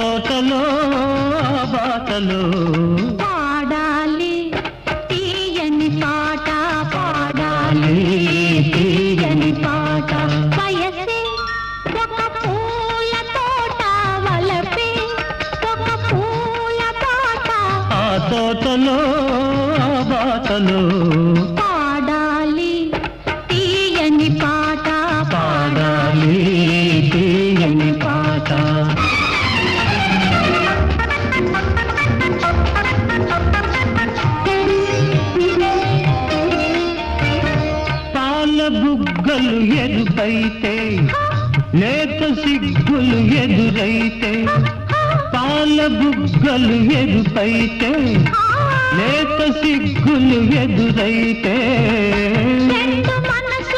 తోటలో ఆ బాటలో పాడాలి తీయని పాట పాడాలి తీయని పాట వయసే ఒక పూల తోట వలపే ఒక పూల తోట ఆ తోటలో ఆ బాటలో పాడాలి తీయని పాట పాడాలి తీయని పాట పాల బుగ్గలు ఎరుపైతే లేత సిగ్గులు ఎదురైతే పాల బుగ్గలు ఎరుపైతే లేత సిగ్గులు ఎదురైతే రెండు